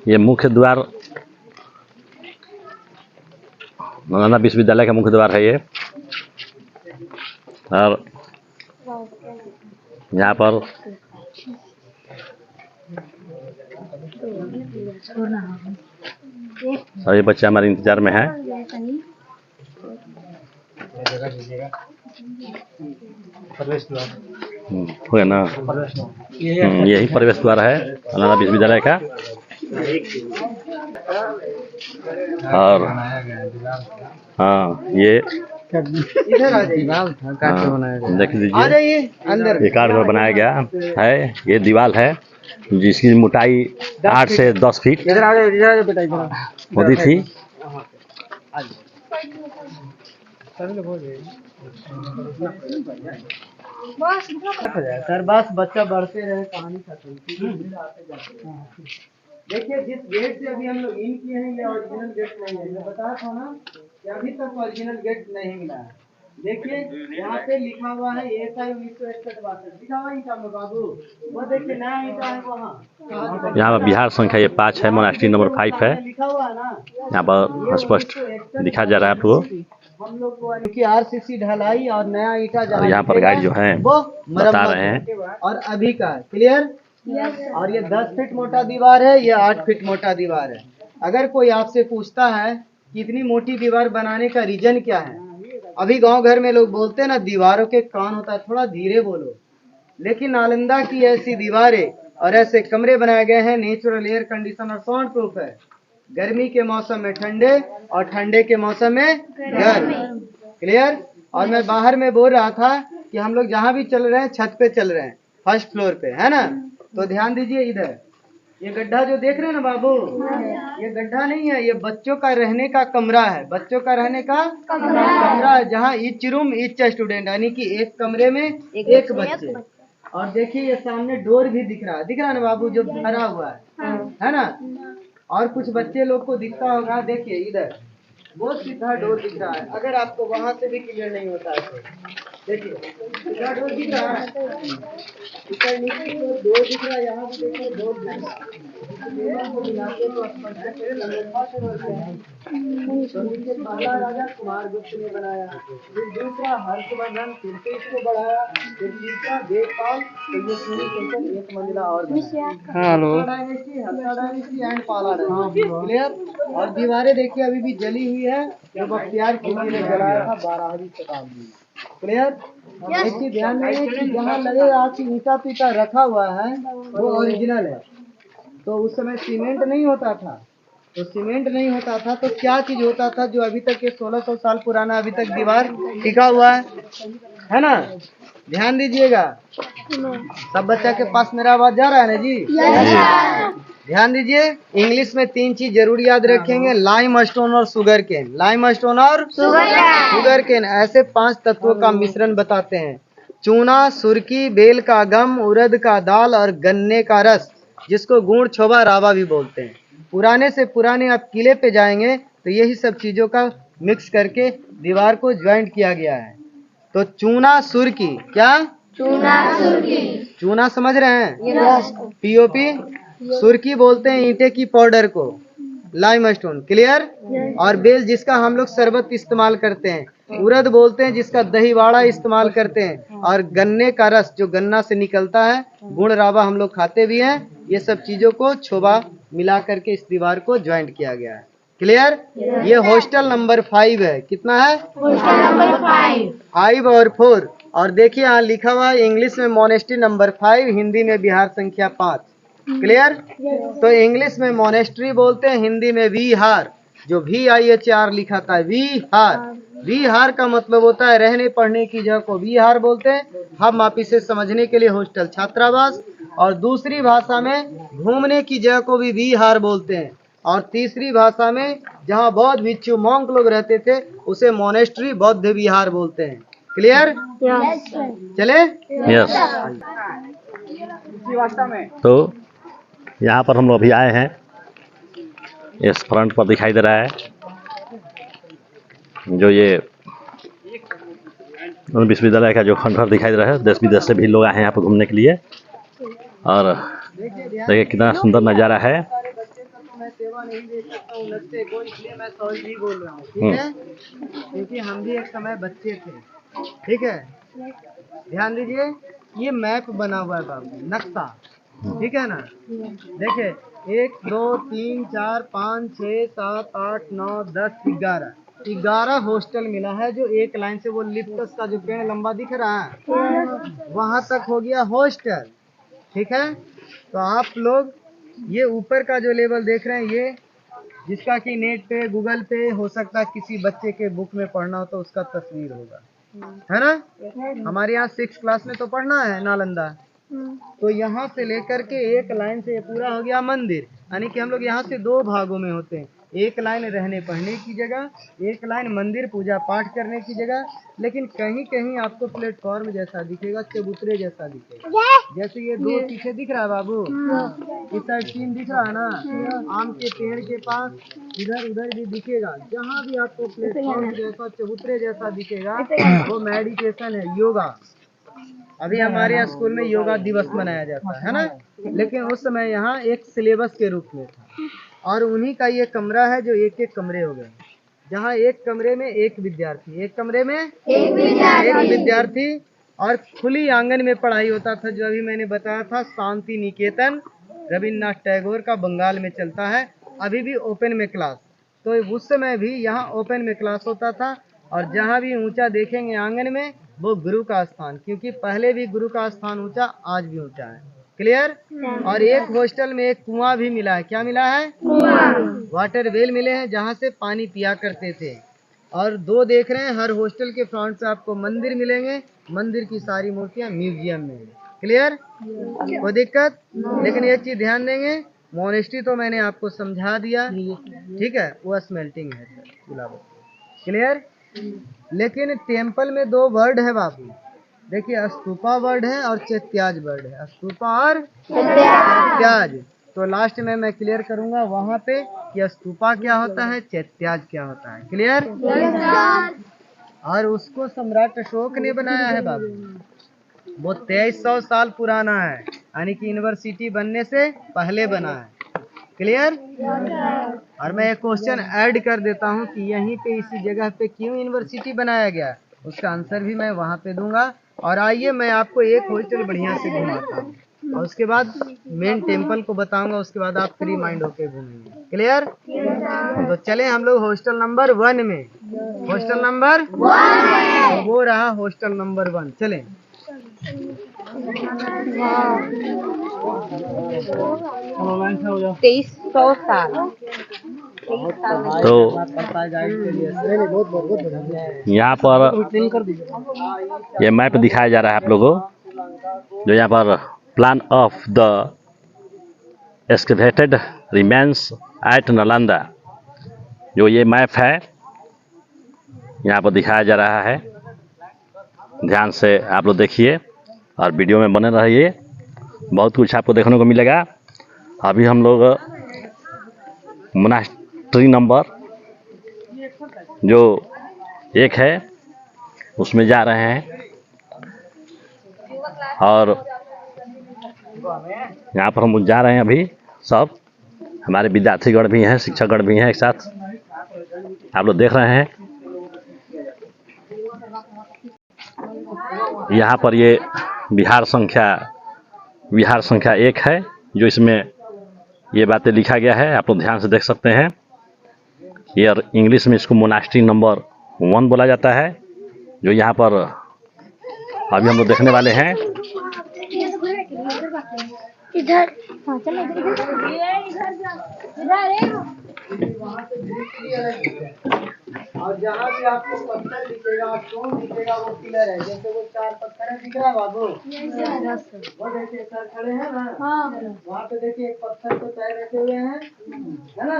ये मुख्य द्वार नालंदा विश्वविद्यालय का मुख्य द्वार है ये। और यहाँ पर सभी बच्चे हमारे इंतजार में हैं। हो गया ना? यही प्रवेश द्वार है नालंदा विश्वविद्यालय का। और हाँ, ये देख लीजिए, ये काट कर बनाया गया है। ये दीवार है जिसकी मोटाई 8 से 10 फीट होती थी। सर बस बच्चा बढ़ते रहे, कहानी खत्म। देखिए, जिस गेट से अभी हम लोग इन किए हैं ये ओरिजिनल गेट नहीं है। मैं बताया था ना कि अभी तक ओरिजिनल गेट नहीं मिला है। देखिए यहाँ पे लिखा हुआ है ASI 1961 लिखा हुआ ईटा में बाबू, वो देखिए नया ईटा है वहाँ। यहाँ पर बिहार संख्या ये 5 है, मोनास्ट्री नंबर 5 है। लिखा हुआ है ना, यहाँ पर स्पष्ट दिखा जा रहा है आपको। हम लोग को की RCC ढलाई और नया ईटा और यहाँ पर गाइड जो है वो बता रहे हैं। और अभी का क्लियर। और ये 10 फीट मोटा दीवार है, ये 8 फीट मोटा दीवार है। अगर कोई आपसे पूछता है कि इतनी मोटी दीवार बनाने का रीजन क्या है, अभी गांव घर में लोग बोलते हैं ना दीवारों के कान होता है, थोड़ा धीरे बोलो। लेकिन नालंदा की ऐसी दीवारें और ऐसे कमरे बनाए गए हैं, नेचुरल एयर कंडीशन और साउंड प्रूफ है। गर्मी के मौसम में ठंडे और ठंडे के मौसम में गर्म। क्लियर। और मैं बाहर में बोल रहा था कि हम लोग जहाँ भी चल रहे हैं छत पे चल रहे हैं, फर्स्ट फ्लोर पे, है ना। तो ध्यान दीजिए, इधर ये गड्ढा जो देख रहे हैं ना बाबू, ये गड्ढा नहीं है, ये बच्चों का रहने का कमरा है। बच्चों का रहने का कमरा है, जहाँ ईच रूम ईच स्टूडेंट, यानी कि एक कमरे में एक बच्चे। और देखिए ये सामने डोर भी दिख रहा है ना बाबू, जो भरा हुआ है ना। और कुछ बच्चे लोग को दिखता होगा, देखिए इधर वो सीधा डोर दिख रहा है। अगर आपको वहां से भी क्लियर नहीं होता है तो देखिए सीधा डोर दिख रहा है, ऊपर नीचे डोर दिख रहा है, यहाँ भी देखिए डोर दिख रहा है। तो नीचे पहला राजा कुमार गुप्त ने बनाया, फिर दूसरा हर्षवर्धन, फिर से इसको बढ़ाया, फिर तीसरा देवपाल, तो ये पूरी टेंशन एक मंजिला और डायनेस्टी एंड पाला डायनेस्टी। क्लियर। और दीवारें देखिए अभी भी जली हुई है, जो बख्तियार खिलजी ने जलाया था 12वीं शताब्दी में। क्लियर। एक चीज ध्यान में है कि जहाँ लगेगा कि ईटा पीटा रखा हुआ है वो ओरिजिनल है। तो उस समय सीमेंट नहीं होता था, तो सीमेंट नहीं होता था तो क्या चीज होता था, जो अभी तक ये 1600 साल पुराना अभी तक दीवार टिका हुआ है ना। ध्यान दीजिएगा, सब बच्चा के पास मेरा आवाज जा रहा है ना जी? ध्यान दीजिए, इंग्लिश में 3 चीज जरूर याद रखेंगे, लाइम स्टोन और शुगर केन। लाइम स्टोन और शुगर केन ऐसे 5 तत्वों का मिश्रण बताते हैं। चूना, सुर्की, बेल का गम, उड़द का दाल और गन्ने का रस, जिसको गुड़, छोबा, रावा भी बोलते हैं। पुराने से पुराने आप किले पे जाएंगे तो यही सब चीजों का मिक्स करके दीवार को ज्वाइंट किया गया है। तो चूना, सुर्की, क्या चूना समझ रहे हैं? POP। सुर्की बोलते हैं ईंटे की पाउडर को, लाइमस्टोन। क्लियर। और बेल जिसका हम लोग शरबत इस्तेमाल करते हैं। उड़द बोलते हैं जिसका दहीवाड़ा इस्तेमाल करते हैं। और गन्ने का रस जो गन्ना से निकलता है, गुड़, रावा हम लोग खाते भी हैं। ये सब चीजों को छोबा मिला करके इस दीवार को ज्वाइंट किया गया है। क्लियर। ये हॉस्टल नंबर 5 है। कितना है? हॉस्टल नंबर 5 और 4। और देखिए यहाँ लिखा हुआ है इंग्लिश में मोनेस्ट्री नंबर 5, हिंदी में बिहार संख्या 5। क्लियर। तो इंग्लिश में मोनेस्ट्री बोलते हैं, हिंदी में विहार, जो VIHR लिखा था, विहार। विहार का मतलब होता है रहने पढ़ने की जगह को विहार बोलते हैं। हम आप इसे समझने के लिए हॉस्टल, छात्रावास, और दूसरी भाषा में घूमने की जगह को भी विहार बोलते हैं। और तीसरी भाषा में जहाँ बौद्ध भिक्षु मॉन्क लोग रहते थे उसे मोनेस्ट्री, बौद्ध विहार बोलते हैं। क्लियर। चले। यस। तो यहाँ पर हम लोग अभी आए हैं, इस फ्रंट पर दिखाई दे रहा है जो ये विश्वविद्यालय का जो खंडहर दिखाई दे रहा है। देश विदेश से भी लोग आए हैं यहाँ पर घूमने के लिए। और देखिए कितना सुंदर नज़ारा है। सेवा नहीं दे सकता हूँ नक्शे को, इसलिए मैं सॉरी भी बोल रहा हूँ, ठीक है? क्योंकि हम भी एक समय बच्चे थे, ठीक है? ध्यान दीजिए, ये मैप बना हुआ है बाबू, नक्शा, ठीक है ना? देखिए 1 2 3 4 5 6 7 8 9 10 11 हॉस्टल मिला है, जो एक लाइन से वो लिप्टस का जो पेड़ लंबा दिख रहा है वहां तक हो गया हॉस्टल, ठीक है? तो आप लोग ये ऊपर का जो लेवल देख रहे हैं, ये जिसका कि नेट पे गूगल पे हो सकता है किसी बच्चे के बुक में पढ़ना हो तो उसका तस्वीर होगा, है ना? हमारे यहाँ 6 क्लास में तो पढ़ना है नालंदा। तो यहाँ से लेकर के एक लाइन से ये पूरा हो गया मंदिर, यानी कि हम लोग यहाँ से 2 भागों में होते हैं, एक लाइन रहने पढ़ने की जगह, एक लाइन मंदिर पूजा पाठ करने की जगह। लेकिन कहीं कहीं आपको प्लेटफॉर्म जैसा दिखेगा, चबूतरे जैसा दिखेगा, जैसे ये 2 पीछे दिख रहा है बाबू, इस साइड 3 दिख रहा है ना, आम के पेड़ के पास, इधर उधर भी दिखेगा, जहाँ भी आपको प्लेटफॉर्म जैसा चबूतरे जैसा दिखेगा वो मेडिटेशन है, योगा। अभी हमारे यहाँ स्कूल में योगा दिवस मनाया जाता है ना, लेकिन उस समय यहाँ एक सिलेबस के रूप में था, और उन्हीं का ये कमरा है जो एक एक कमरे हो गए, जहाँ एक कमरे में एक विद्यार्थी, एक कमरे में एक विद्यार्थी, और खुली आंगन में पढ़ाई होता था, जो अभी मैंने बताया था शांति निकेतन रविन्द्रनाथ टैगोर का बंगाल में चलता है, अभी भी ओपन में क्लास। तो उस समय भी यहाँ ओपन में क्लास होता था, और जहाँ भी ऊंचा देखेंगे आंगन में वो गुरु का स्थान, क्योंकि पहले भी गुरु का स्थान ऊंचा, आज भी ऊंचा है। क्लियर? और एक हॉस्टल में एक कुआं भी मिला है, क्या मिला है? वाटर वेल मिले हैं, जहाँ से पानी पिया करते थे। और 2 देख रहे हैं, हर हॉस्टल के फ्रंट से आपको मंदिर मिलेंगे, मंदिर की सारी मूर्तियां म्यूजियम में। क्लियर? कोई दिक्कत? लेकिन ये चीज ध्यान देंगे, मोनेस्ट्री तो मैंने आपको समझा दिया, ठीक है? वो स्मेल्टिंग है सर। क्लियर? लेकिन टेम्पल में 2 वर्ड है बाबू, देखिए स्तूपा वर्ड है और चैत्याज वर्ड है, स्तूपा और चैत्याज। तो लास्ट में मैं क्लियर करूंगा वहां पे कि स्तूपा क्या होता है, चैत्याज क्या होता है। क्लियर? और उसको सम्राट अशोक ने बनाया है बाबू, वो 2300 साल पुराना है, यानी कि यूनिवर्सिटी बनने से पहले बना है। क्लियर? और मैं एक क्वेश्चन ऐड कर देता हूँ कि यहीं पे इसी जगह पे क्यों यूनिवर्सिटी बनाया गया, उसका आंसर भी मैं वहाँ पे दूंगा। और आइए मैं आपको एक हॉस्टल बढ़िया से घुमाता हूँ, और उसके बाद मेन टेम्पल को बताऊंगा, उसके बाद आप फ्री माइंड होके घूमेंगे। क्लियर? तो चले हम लोग हॉस्टल नंबर 1 में, हॉस्टल नंबर 1, तो वो रहा हॉस्टल नंबर 1। चले 2300 साल। तो यहाँ पर ये मैप दिखाया जा रहा है आप लोगों को, जो यहाँ पर plan of the excavated remains at Nalanda, जो ये मैप है यहाँ पर दिखाया जा रहा है। ध्यान से आप लोग देखिए और वीडियो में बने रहिए, बहुत कुछ आपको देखने को मिलेगा। अभी हम लोग मोनास्ट्री नंबर जो 1 है उसमें जा रहे हैं, और यहाँ पर हम जा रहे हैं अभी, सब हमारे विद्यार्थीगण भी हैं, शिक्षकगण भी हैं एक साथ, आप लोग देख रहे हैं। यहाँ पर ये विहार संख्या 1 है, जो इसमें ये बातें लिखा गया है, आप लोग ध्यान से देख सकते हैं। ये इंग्लिश में इसको मोनास्ट्री नंबर 1 बोला जाता है, जो यहाँ पर अभी हम लोग देखने वाले हैं। इधर और जहाँ भी आपको पत्थर दिखेगा, स्टोन दिखेगा, वो पिलर है। जैसे वो 4 पत्थर है, दिख रहा है बाबू? वो देखिए सर खड़े हैं ना, वहाँ पे देखिए एक पत्थर पे पैर रखे हुए हैं, है ना?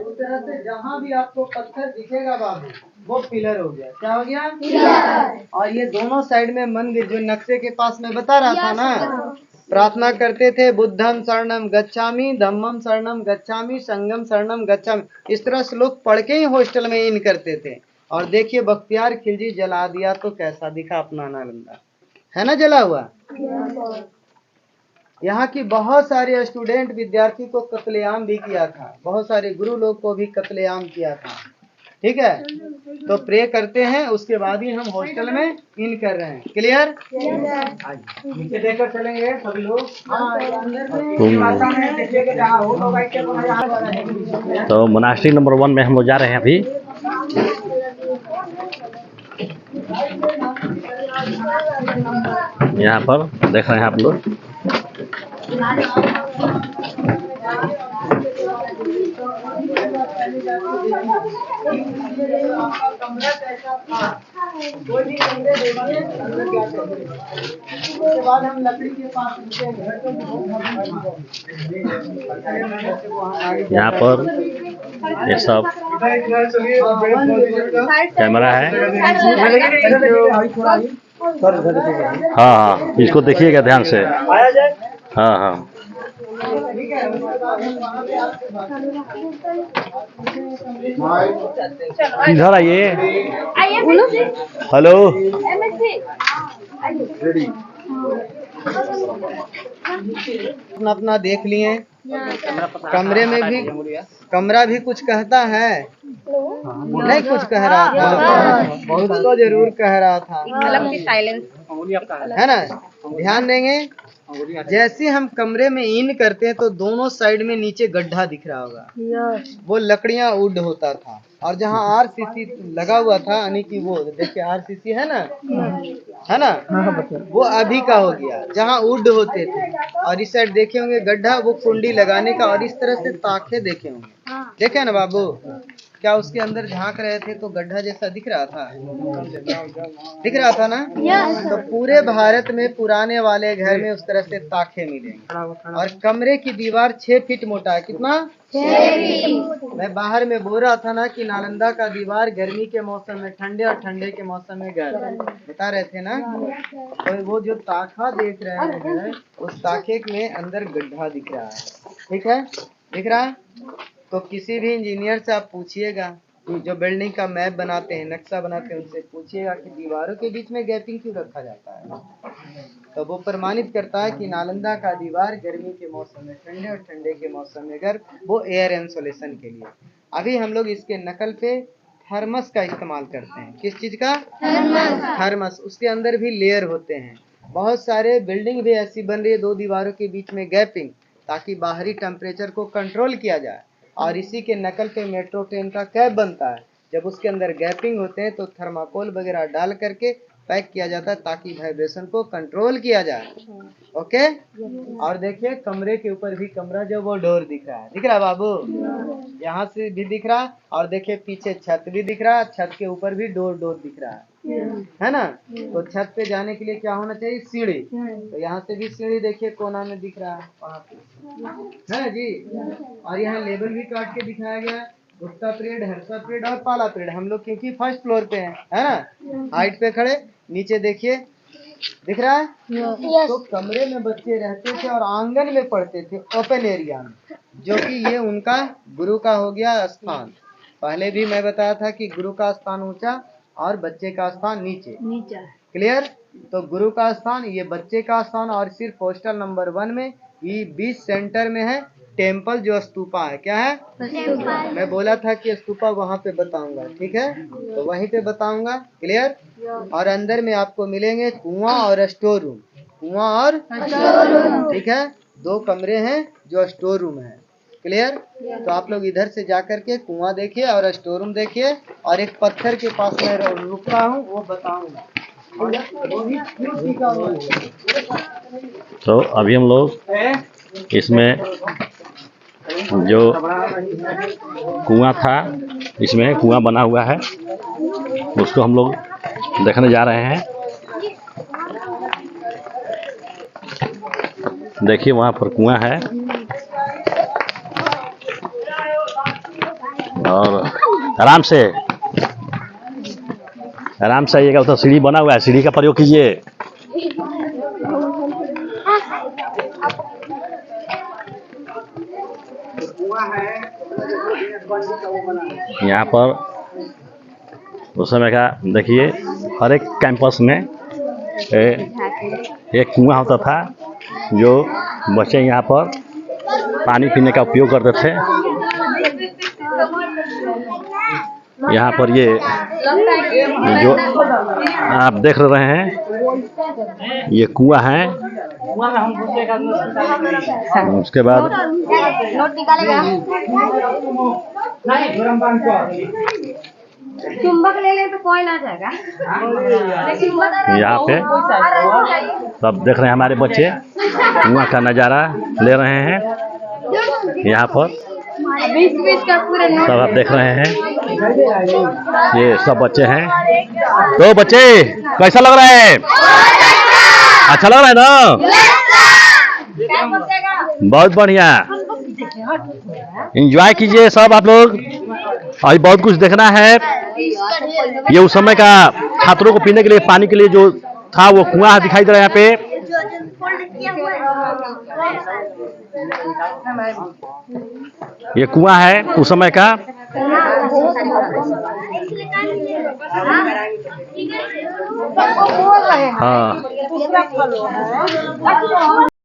उस तरह से जहाँ भी आपको पत्थर दिखेगा बाबू, वो पिलर हो गया। क्या हो गया? पिलर। और ये दोनों साइड में मंदिर, जो नक्शे के पास मैं बता रहा था ना, प्रार्थना करते थे बुद्धम शरणम गच्छामि, धम्मम शरणम गच्छामि, संगम शरणम गच्छामि। इस तरह श्लोक पढ़ के ही हॉस्टल में इन करते थे। और देखिए बख्तियार खिलजी जला दिया तो कैसा दिखा अपना नालंदा, है ना जला हुआ। यहाँ की बहुत सारे स्टूडेंट विद्यार्थी को कत्लेआम भी किया था, बहुत सारे गुरु लोग को भी कत्लेआम किया था। ठीक है, तो प्रे करते हैं, उसके बाद ही हम हॉस्टल में इन कर रहे हैं। क्लियर? नीचे देखकर चलेंगे सभी लोग। तो मोनास्ट्री नंबर 1 में हम लोग जा रहे हैं अभी। यहाँ पर देख रहे हैं आप लोग। कमरा कैसा था, कोई भी कमरे देखिए अंदर क्या करेंगे। उसके बाद हम लकड़ी के पास यहाँ पर ये सब कैमरा है। हाँ हाँ, इसको देखिएगा ध्यान से। हाँ हाँ, इधर आइए। हेलो, अपना अपना देख लिए। कमरे में भी कमरा भी कुछ कहता है, नहीं कुछ कह रहा था, कुछ तो जरूर कह रहा था, है ना। ध्यान देंगे, जैसे हम कमरे में इन करते हैं तो दोनों साइड में नीचे गड्ढा दिख रहा होगा, वो लकड़ियां वुड होता था। और जहाँ आरसीसी लगा हुआ था, यानी कि वो देखिए आरसीसी है ना, वो अभी का हो गया, जहाँ वुड होते थे। और इस साइड देखे होंगे गड्ढा, वो कुंडी लगाने का, और इस तरह से ताखे देखे होंगे, देखे ना बाबू? क्या उसके अंदर झांक रहे थे तो गड्ढा जैसा दिख रहा था ना? तो पूरे भारत में पुराने वाले घर में उस तरह से ताखे मिलेंगे। और कमरे की दीवार 6 फीट मोटा है। कितना? 6 फीट। मैं बाहर में बोल रहा था ना कि नालंदा का दीवार गर्मी के मौसम में ठंडे और ठंडे के मौसम में गर्म, बता रहे थे ना। तो वो जो ताखा देख रहे हैं, उस ताखे में अंदर गड्ढा दिख रहा है। ठीक है, दिख रहा है? तो किसी भी इंजीनियर से आप पूछिएगा, जो बिल्डिंग का मैप बनाते हैं, नक्शा बनाते हैं, उनसे पूछिएगा कि दीवारों के बीच में गैपिंग क्यों रखा जाता है। तो वो प्रमाणित करता है कि नालंदा का दीवार गर्मी के मौसम में ठंडे और ठंडे के मौसम में गर्म, वो एयर इंसुलेशन के लिए। अभी हम लोग इसके नकल पे थर्मस का इस्तेमाल करते हैं। किस चीज का? थर्मस। उसके अंदर भी लेयर होते हैं। बहुत सारे बिल्डिंग भी ऐसी बन रही है, 2 दीवारों के बीच में गैपिंग, ताकि बाहरी टेम्परेचर को कंट्रोल किया जाए। और इसी के नकल पे मेट्रो ट्रेन का कैब बनता है। जब उसके अंदर गैपिंग होते हैं तो थर्माकोल वगैरह डाल करके पैक किया जाता है, ताकि वाइब्रेशन को कंट्रोल किया जाए। ओके। और देखिए कमरे के ऊपर भी कमरा जो वो डोर दिख रहा है, दिख रहा है बाबू? यहाँ से भी दिख रहा है। और देखिए पीछे छत भी दिख रहा है, छत के ऊपर भी डोर दिख रहा है ना। तो छत पे जाने के लिए क्या होना चाहिए? सीढ़ी। तो यहाँ से भी सीढ़ी देखिए कोना में दिख रहा है, वहाँ पे है जी। और यहाँ लेबल भी काट के दिखाया गया है, गुप्ता पीरियड, हर्षा पीरियड और पाला पीरियड। हम लोग क्योंकि फर्स्ट फ्लोर पे हैं, है ना, हाइट पे खड़े। नीचे देखिए, दिख रहा है? तो कमरे में बच्चे रहते थे और आंगन में पढ़ते थे, ओपन एरिया में, जो कि ये उनका गुरु का हो गया स्थान। पहले भी मैं बताया था कि गुरु का स्थान ऊंचा और बच्चे का स्थान नीचे। क्लियर? तो गुरु का स्थान, ये बच्चे का स्थान। और सिर्फ हॉस्टल नंबर 1 में ये बीच सेंटर में है टेम्पल, जो स्तूपा है। क्या है? मैं बोला था कि स्तूपा वहाँ पे बताऊंगा, ठीक है, तो वहीं पे बताऊंगा। क्लियर? और अंदर में आपको मिलेंगे कुआं और स्टोर रूम। कुआं और ठीक है, 2 कमरे हैं जो स्टोर रूम है। क्लियर? तो आप लोग इधर से जाकर के कुआं देखिए और स्टोर रूम देखिए। और एक पत्थर के पास मैं रुकता हूँ, वो बताऊंगा। तो अभी हम लोग इसमें जो कुआं था, इसमें कुआं बना हुआ है, उसको हम लोग देखने जा रहे हैं। देखिए वहाँ पर कुआं है, और आराम से आइएगा। उधर सीढ़ी बना हुआ है, सीढ़ी का प्रयोग कीजिए। यहाँ पर उस समय का देखिए, हर एक कैंपस में एक कुआं होता था, जो बच्चे यहाँ पर पानी पीने का उपयोग करते थे। यहाँ पर ये जो आप देख रहे हैं ये कुआं है। उसके बाद नोट निकालेगा। चुंबक ले ले तो कॉइन आ जाएगा। यहाँ पे सब देख रहे हैं हमारे बच्चे कुआं का नज़ारा ले रहे हैं। यहाँ पर 20 का पूरे नोट सब आप देख रहे हैं, ये सब बच्चे हैं। तो बच्चे कैसा लग रहा है? अच्छा लग रहा है ना? बहुत बढ़िया, एंजॉय कीजिए सब आप लोग। अभी बहुत कुछ देखना है। ये उस समय का छात्रों को पीने के लिए पानी के लिए जो था वो कुआं दिखाई दे रहा है यहाँ पे। ये कुआं है उस समय का। हाँ।